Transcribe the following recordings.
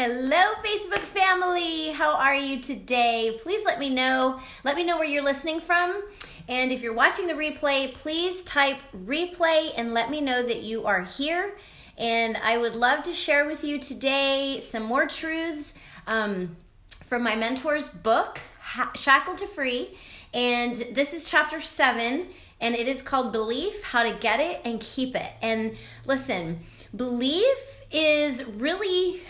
Hello, Facebook family. How are you today? Please let me know. Let me know where you're listening from. And if you're watching the replay, please type replay and let me know that you are here. And I would love to share with you today some more truths from my mentor's book, Shackled to Free. And this is chapter 7, and it is called Belief, How to Get It and Keep It. And listen, belief is really,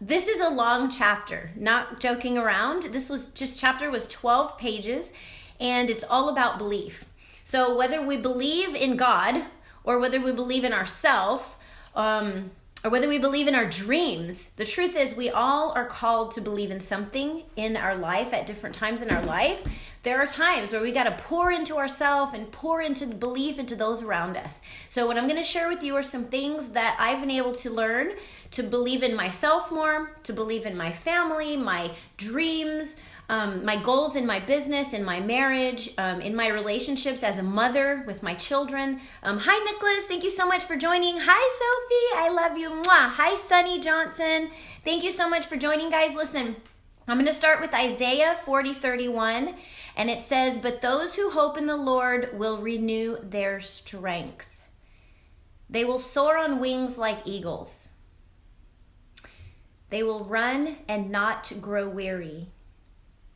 this is a long chapter, not joking around. Chapter was 12 pages, and it's all about belief. So whether we believe in God, or whether we believe in ourselves, or whether we believe in our dreams, the truth is we all are called to believe in something in our life at different times in our life. There are times where we got to pour into ourselves and pour into the belief into those around us. So what I'm going to share with you are some things that I've been able to learn to believe in myself more, to believe in my family, my dreams, my goals in my business, in my marriage, in my relationships as a mother with my children. Hi, Nicholas. Thank you so much for joining. Hi, Sophie. I love you. Mwah. Hi, Sunny Johnson. Thank you so much for joining, guys. Listen, I'm going to start with Isaiah 40:31, and it says, "But those who hope in the Lord will renew their strength. They will soar on wings like eagles. They will run and not grow weary.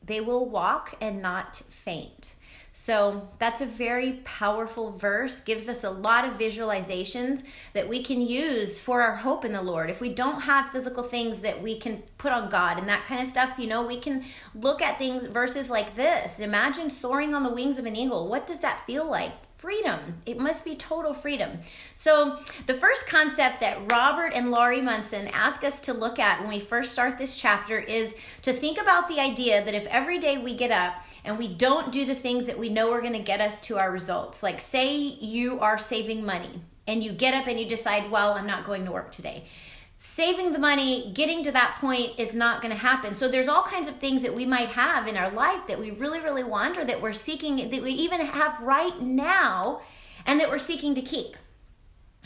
They will walk and not faint." So that's a very powerful verse, gives us a lot of visualizations that we can use for our hope in the Lord. If we don't have physical things that we can put on God and that kind of stuff, we can look at verses like this. Imagine soaring on the wings of an eagle. What does that feel like? Freedom. It must be total freedom. So the first concept that Robert and Laurie Munson ask us to look at when we first start this chapter is to think about the idea that if every day we get up and we don't do the things that we know are going to get us to our results, like say you are saving money and you get up and you decide, well, I'm not going to work today. Saving the money, getting to that point is not going to happen. So there's all kinds of things that we might have in our life that we really, really want, or that we're seeking, that we even have right now, and that we're seeking to keep,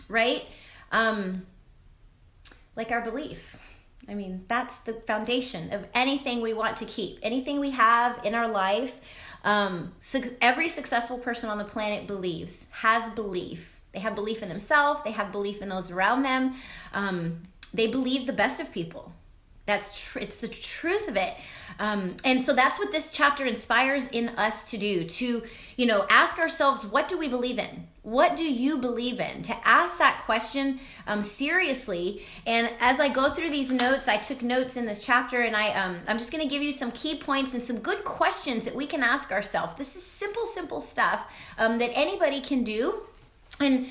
right? Like our belief. I mean, that's the foundation of anything we want to keep. Anything we have in our life, every successful person on the planet has belief. They have belief in themselves. They have belief in those around them. They believe the best of people. It's the truth of it. And so that's what this chapter inspires in us to do, to, ask ourselves, what do we believe in? What do you believe in? To ask that question seriously. And as I go through these notes, I took notes in this chapter, and I'm just going to give you some key points and some good questions that we can ask ourselves. This is simple stuff that anybody can do. And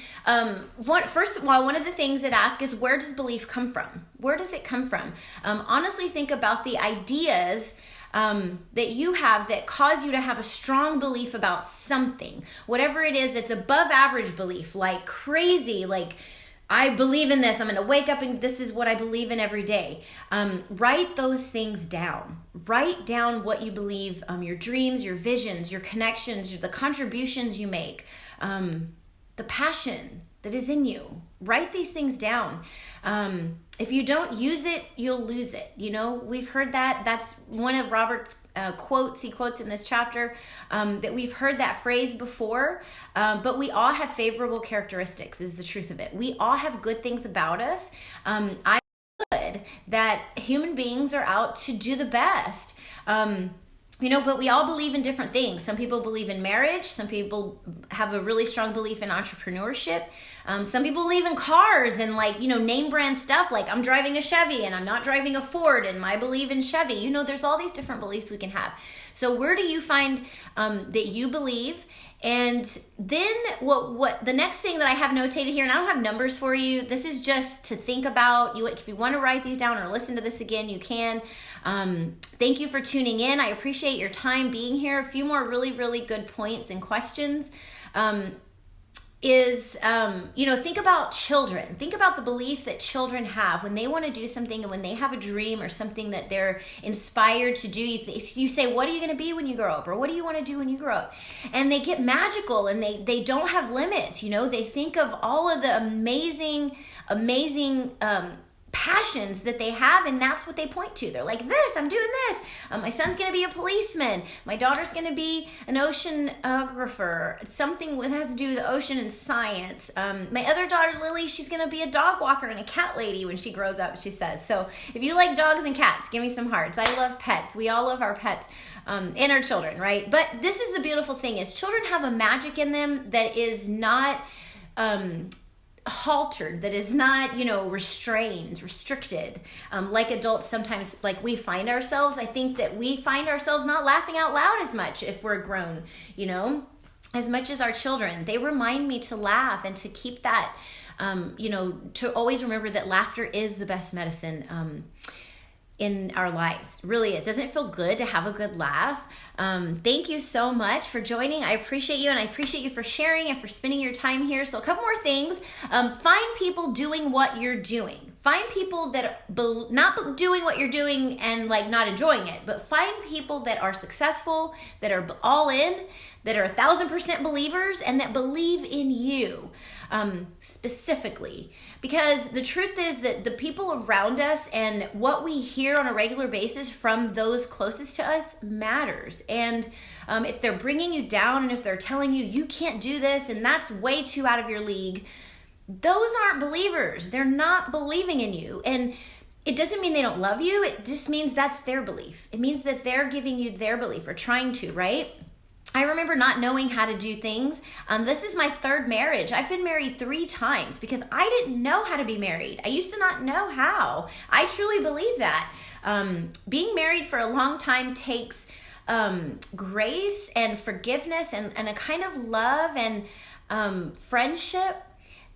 first of all, one of the things that ask is, where does belief come from? Where does it come from? Honestly, think about the ideas that you have that cause you to have a strong belief about something. Whatever it is, it's above average belief, like crazy, like I believe in this. I'm going to wake up and this is what I believe in every day. Write those things down. Write down what you believe, your dreams, your visions, your connections, the contributions you make. The passion that is in you. Write these things down. If you don't use it, you'll lose it. We've heard that. That's one of Robert's quotes. He quotes in this chapter that we've heard that phrase before, but we all have favorable characteristics is the truth of it. We all have good things about us. I understood that human beings are out to do the best. But we all believe in different things. Some people believe in marriage. Some people have a really strong belief in entrepreneurship. Some people believe in cars and name brand stuff. Like I'm driving a Chevy and I'm not driving a Ford and I believe in Chevy. There's all these different beliefs we can have. So where do you find that you believe? And then what the next thing that I have notated here, and I don't have numbers for you. This is just to think about. If you want to write these down or listen to this again, you can. Thank you for tuning in. I appreciate your time being here. A few more really, really good points and questions. Think about children. Think about the belief that children have when they want to do something and when they have a dream or something that they're inspired to do. You say, what are you going to be when you grow up? Or what do you want to do when you grow up? And they get magical and they don't have limits. They think of all of the amazing passions that they have, and that's what they point to. They're like, this, I'm doing this. My son's going to be a policeman. My daughter's going to be an oceanographer. Something that has to do with the ocean and science. My other daughter, Lily, she's going to be a dog walker and a cat lady when she grows up, she says. So if you like dogs and cats, give me some hearts. I love pets. We all love our pets and our children, right? But this is the beautiful thing, is children have a magic in them that is not haltered, that is not, restrained, restricted, like adults sometimes, like we find ourselves. I think that we find ourselves not laughing out loud as much if we're grown, as much as our children. They remind me to laugh and to keep that, to always remember that laughter is the best medicine in our lives. It really is. Doesn't it feel good to have a good laugh? Thank you so much for joining. I appreciate you, and I appreciate you for sharing and for spending your time here. So a couple more things. Find people doing what you're doing. Find people that are not doing what you're doing and like not enjoying it, but find people that are successful, that are all in, that are 1,000% believers, and that believe in you specifically. Because the truth is that the people around us and what we hear on a regular basis from those closest to us matters. And if they're bringing you down, and if they're telling you, you can't do this, and that's way too out of your league, those aren't believers. They're not believing in you. And it doesn't mean they don't love you. It just means that's their belief. It means that they're giving you their belief, or trying to, right? I remember not knowing how to do things. This is my third marriage. I've been married 3 times because I didn't know how to be married. I used to not know how. I truly believe that. Being married for a long time takes grace and forgiveness and a kind of love and friendship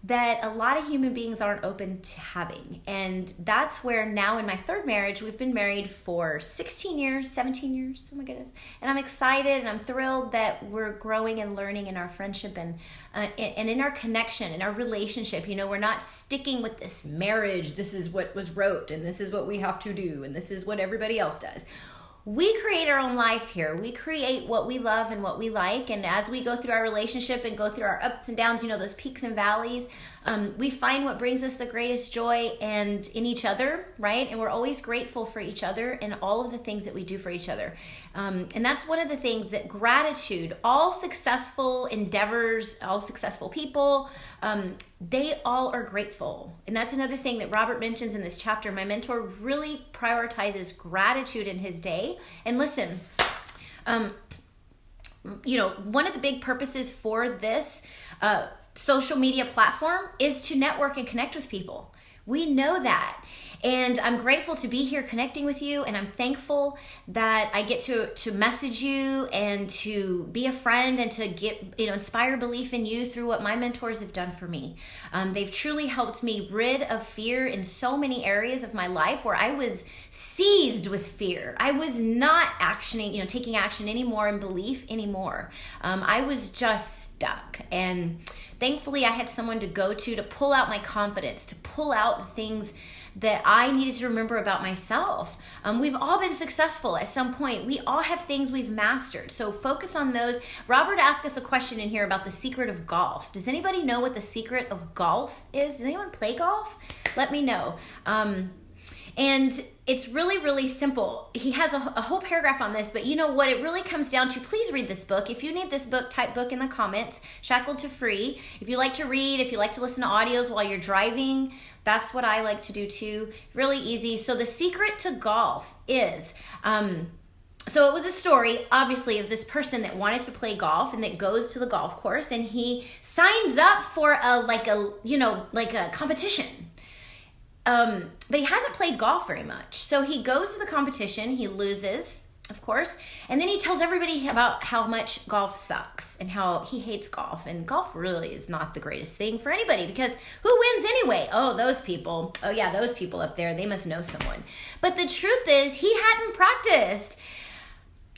that a lot of human beings aren't open to having. And that's where now in my third marriage, we've been married for 16 years, 17 years, oh my goodness. And I'm excited and I'm thrilled that we're growing and learning in our friendship and in our connection, in our relationship. We're not sticking with this marriage, this is what was wrote, and this is what we have to do, and this is what everybody else does. We create our own life here. We create what we love and what we like. And as we go through our relationship and go through our ups and downs, those peaks and valleys, we find what brings us the greatest joy and in each other, right? And we're always grateful for each other and all of the things that we do for each other. And that's one of the things that gratitude, all successful endeavors, all successful people, they all are grateful. And that's another thing that Robert mentions in this chapter. My mentor really prioritizes gratitude in his day. And listen, one of the big purposes for this social media platform is to network and connect with people. We know that. And I'm grateful to be here connecting with you, and I'm thankful that I get to message you and to be a friend and to get inspire belief in you through what my mentors have done for me. They've truly helped me rid of fear in so many areas of my life where I was seized with fear. I was not taking action anymore and belief anymore. I was just stuck. And thankfully I had someone to go to pull out my confidence, to pull out the things that I needed to remember about myself. We've all been successful at some point. We all have things we've mastered. So focus on those. Robert asked us a question in here about the secret of golf. Does anybody know what the secret of golf is? Does anyone play golf? Let me know. And it's really, really simple. He has a whole paragraph on this, but what it really comes down to, please read this book. If you need this book, type book in the comments, Shackled to Free. If you like to read, if you like to listen to audios while you're driving, that's what I like to do too. Really easy. So the secret to golf is, so it was a story, obviously, of this person that wanted to play golf and that goes to the golf course and he signs up for a competition. But he hasn't played golf very much. So he goes to the competition, he loses, of course, and then he tells everybody about how much golf sucks and how he hates golf. And golf really is not the greatest thing for anybody, because who wins anyway? Oh, those people. Oh yeah, those people up there, they must know someone. But the truth is, he hadn't practiced.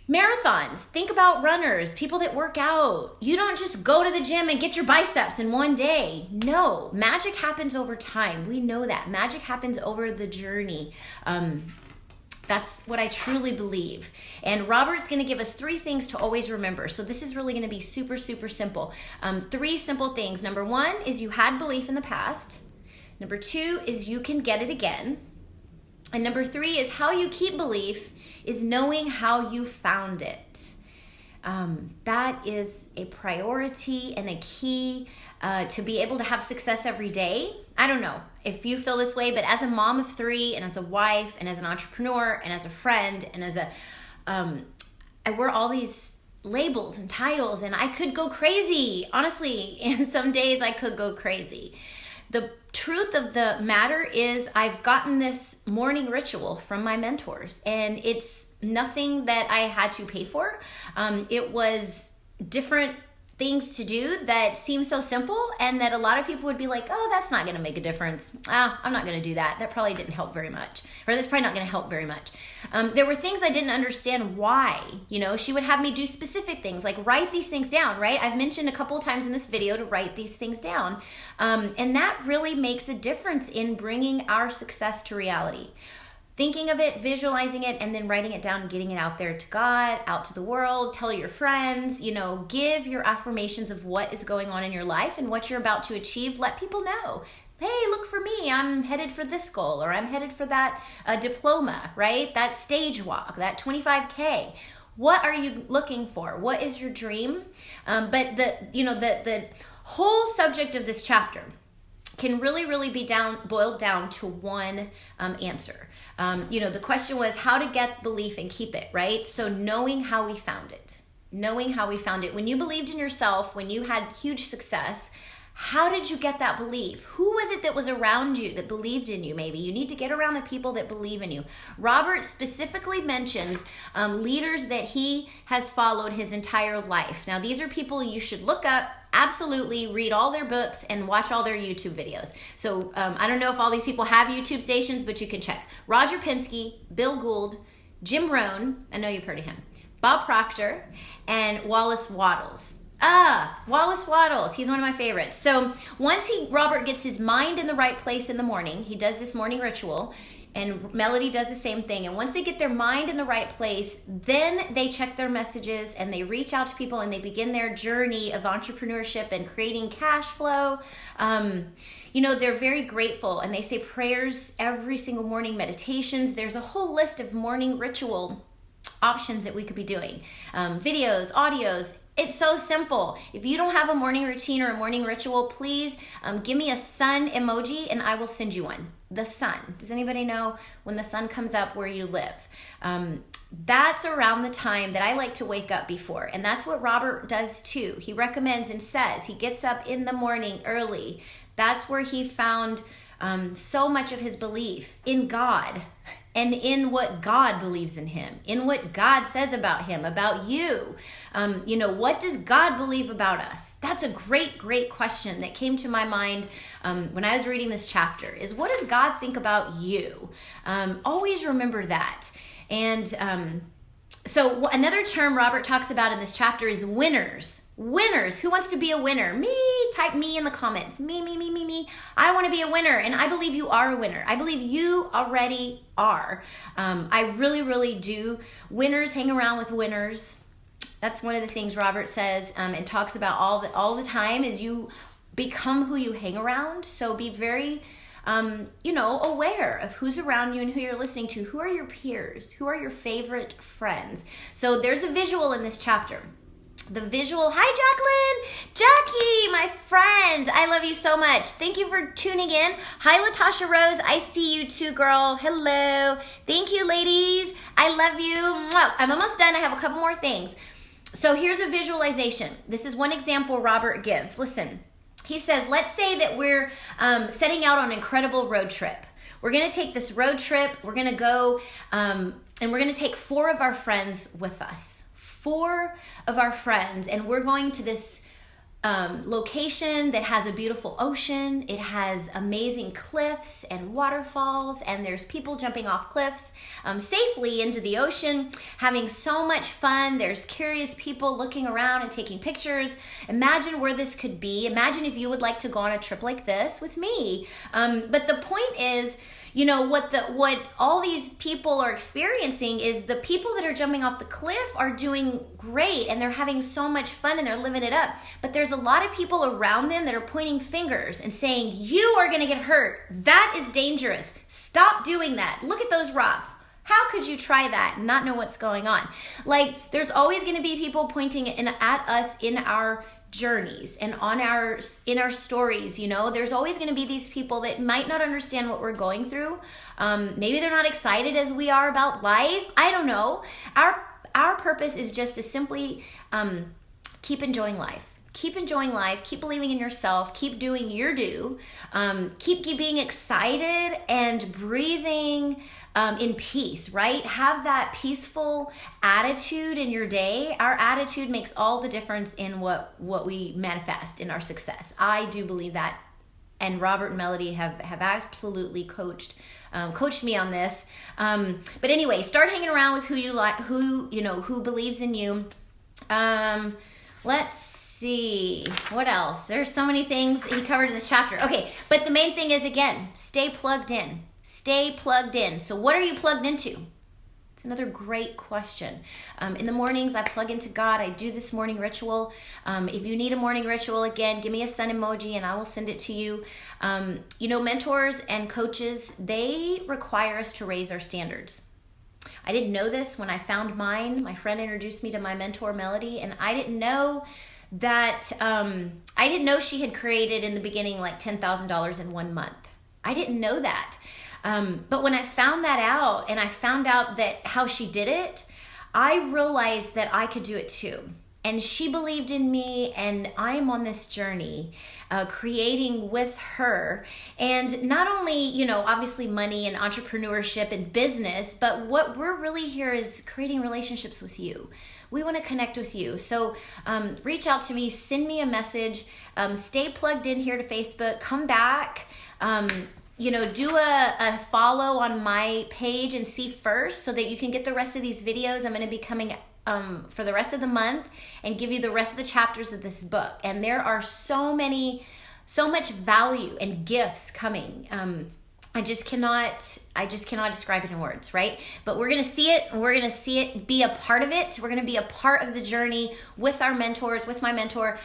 Marathons, think about runners, people that work out. You don't just go to the gym and get your biceps in one day. No, magic happens over time. We know that. Magic happens over the journey. That's what I truly believe. And Robert's going to give us 3 things to always remember. So this is really going to be super, super simple. 3 simple things. Number 1 is you had belief in the past. Number 2 is you can get it again. And number 3 is how you keep belief is knowing how you found it. That is a priority and a key to be able to have success every day. I don't know if you feel this way, but as a mom of 3 and as a wife and as an entrepreneur and as a friend and as I wear all these labels and titles and I could go crazy. Honestly, some days I could go crazy. The truth of the matter is I've gotten this morning ritual from my mentors, and it's nothing that I had to pay for. It was different things to do that seem so simple and that a lot of people would be like, oh, that's not going to make a difference. I'm not going to do that. That probably didn't help very much. Or that's probably not going to help very much. There were things I didn't understand why. She would have me do specific things like write these things down, right? I've mentioned a couple of times in this video to write these things down. And that really makes a difference in bringing our success to reality. Thinking of it, visualizing it, and then writing it down and getting it out there to God, out to the world, tell your friends, give your affirmations of what is going on in your life and what you're about to achieve. Let people know. Hey, look for me. I'm headed for this goal, or I'm headed for that diploma, right? That stage walk, that 25K. What are you looking for? What is your dream? But the whole subject of this chapter can really be boiled down to one answer. The question was how to get belief and keep it, right? So knowing how we found it. When you believed in yourself, when you had huge success, how did you get that belief? Who was it that was around you that believed in you? Maybe you need to get around the people that believe in you. Robert specifically mentions leaders that he has followed his entire life. Now, these are people you should look up, absolutely read all their books and watch all their YouTube videos. So I don't know if all these people have YouTube stations, but you can check. Roger Penske, Bill Gould, Jim Rohn, I know you've heard of him, Bob Proctor, and Wallace Wattles. Wallace Wattles, he's one of my favorites. So once Robert gets his mind in the right place in the morning, he does this morning ritual, and Melody does the same thing. And once they get their mind in the right place, then they check their messages and they reach out to people and they begin their journey of entrepreneurship and creating cash flow. They're very grateful and they say prayers every single morning, meditations. There's a whole list of morning ritual options that we could be doing. Videos, audios. It's so simple. If you don't have a morning routine or a morning ritual, please give me a sun emoji and I will send you one. The sun. Does anybody know when the sun comes up where you live? That's around the time that I like to wake up before. And that's what Robert does too. He recommends and says he gets up in the morning early. That's where he found so much of his belief in God and in what God believes in him, in what God says about him, about you. What does God believe about us? That's a great question that came to my mind when I was reading this chapter is what does God think about you? Always remember that. And so another term Robert talks about in this chapter is winners. Winners. Who wants to be a winner? Me. Type me in the comments. Me. I want to be a winner, and I believe you are a winner. I believe you already are. I really do. Winners hang around with winners. That's one of the things Robert says and talks about all the time is you become who you hang around. So be very aware of who's around you and who you're listening to. Who are your peers? Who are your favorite friends? So there's a visual in this chapter. The visual, hi Jacqueline, Jackie, my friend, I love you so much. Thank you for tuning in. Hi Latasha Rose, I see you too, girl. Hello. Thank you, ladies. I love you. Mwah. I'm almost done. I have a couple more things. So here's a visualization. This is one example Robert gives. Listen, he says, let's say that we're setting out on an incredible road trip. We're going to take this road trip. We're going to go and we're going to take 4 of our friends with us. 4 of our friends, and we're going to this location that has a beautiful ocean. It has amazing cliffs and waterfalls, and there's people jumping off cliffs safely into the ocean, having so much fun. There's curious people looking around and taking pictures. Imagine where this could be. Imagine if you would like to go on a trip like this with me. But the point is, you know, what all these people are experiencing is the people that are jumping off the cliff are doing great and they're having so much fun and they're living it up. But there's a lot of people around them that are pointing fingers and saying, you are going to get hurt. That is dangerous. Stop doing that. Look at those rocks. How could you try that and not know what's going on? Like, there's always going to be people pointing at us in our journeys and in our stories. You know, there's always going to be these people that might not understand what we're going through. Maybe they're not excited as we are about life. I don't know. Our purpose is just to simply keep enjoying life. Keep enjoying life, keep believing in yourself, keep doing your due, keep being excited and breathing in peace, right? Have that peaceful attitude in your day. Our attitude makes all the difference in what we manifest in our success. I do believe that. And Robert and Melody have absolutely coached me on this. But anyway, start hanging around with who you like, who believes in you. Let's see what else. There's so many things he covered in this chapter. Okay, but the main thing is, again, stay plugged in. Stay plugged in. So what are you plugged into? It's another great question. In the mornings, I plug into God. I do this morning ritual. If you need a morning ritual, again, give me a sun emoji and I will send it to you. You know, mentors and coaches, they require us to raise our standards. I didn't know this when I found mine. My friend introduced me to my mentor, Melody, and I didn't know that she had created in the beginning like $10,000 in 1 month. I didn't know that. But when I found that out and I found out that how she did it, I realized that I could do it too. And she believed in me, and I am on this journey creating with her. And not only, you know, obviously money and entrepreneurship and business, but what we're really here is creating relationships with you. We want to connect with you. So reach out to me, send me a message, stay plugged in here to Facebook, come back, do a follow on my page and see first so that you can get the rest of these videos. I'm going to be coming for the rest of the month and give you the rest of the chapters of this book. And there are so much value and gifts coming. I just cannot describe it in words, right? But we're going to see it, and we're going to see it, be a part of it. We're going to be a part of the journey with our mentors, with my mentor.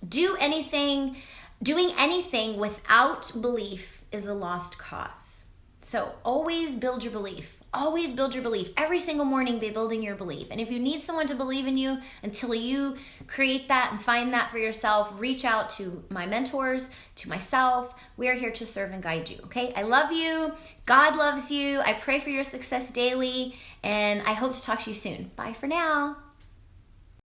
Doing anything without belief is a lost cause. So always build your belief. Always build your belief. Every single morning, be building your belief. And if you need someone to believe in you until you create that and find that for yourself, reach out to my mentors, to myself. We are here to serve and guide you, okay? I love you. God loves you. I pray for your success daily, and I hope to talk to you soon. Bye for now.